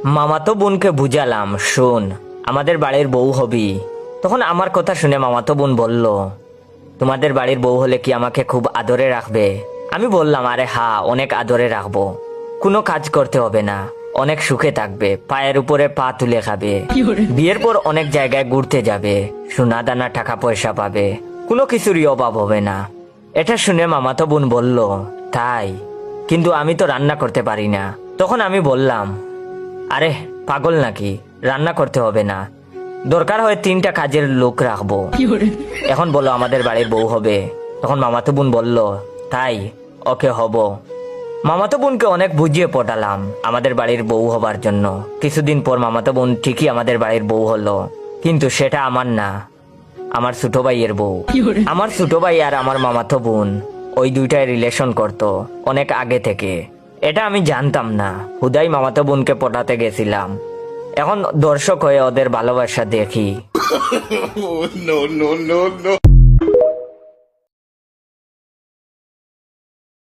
মামাতো বোনকে বুঝালাম, শোন আমাদের বাড়ির বউ হবি। তখন আমার কথা শুনে মামাতো বোন বলল, তোমাদের বাড়ির বউ হলে কি আমাকে খুব আদরে রাখবে? আমি বললাম, আরে হ্যাঁ, অনেক আদরে রাখবো। কোনো কাজ করতে হবে না, অনেক সুখে থাকবে, পায়ের উপরে পা তুলে খাবে, বিয়ের পর অনেক জায়গায় ঘুরতে যাবে, সোনা দানা টাকা পয়সা পাবে, কোনো কিছুরই অভাব হবে না। এটা শুনে মামাতো বোন বলল, তাই? কিন্তু আমি তো রান্না করতে পারি না। তখন আমি বললাম, আরে পাগল নাকি, রান্না করতে হবে না, দরকার হয় 3টা কাজের লোক রাখবো। এখন বলো আমাদের বাড়ির বউ হবে? তখন মামাতো বোন বলল, তাই, ওকে হব। মামাতো বোনকে অনেক বুঝিয়ে পটালাম আমাদের বাড়ির বউ হবার জন্য। কিছুদিন পর মামাতো বোন ঠিকই আমাদের বাড়ির বউ হলো, কিন্তু সেটা আমার না, আমার ছোট ভাইয়ের বউ। আমার ছোট ভাই আর আমার মামাতো বোন ওই দুইটাই রিলেশন করতো অনেক আগে থেকে। এটা আমি জানতাম না, হুদাই মামাতো বোনকে পটাতে গেছিলাম। এখন দর্শক হয়ে ওদের ভালোবাসা দেখি। No, no, no, no.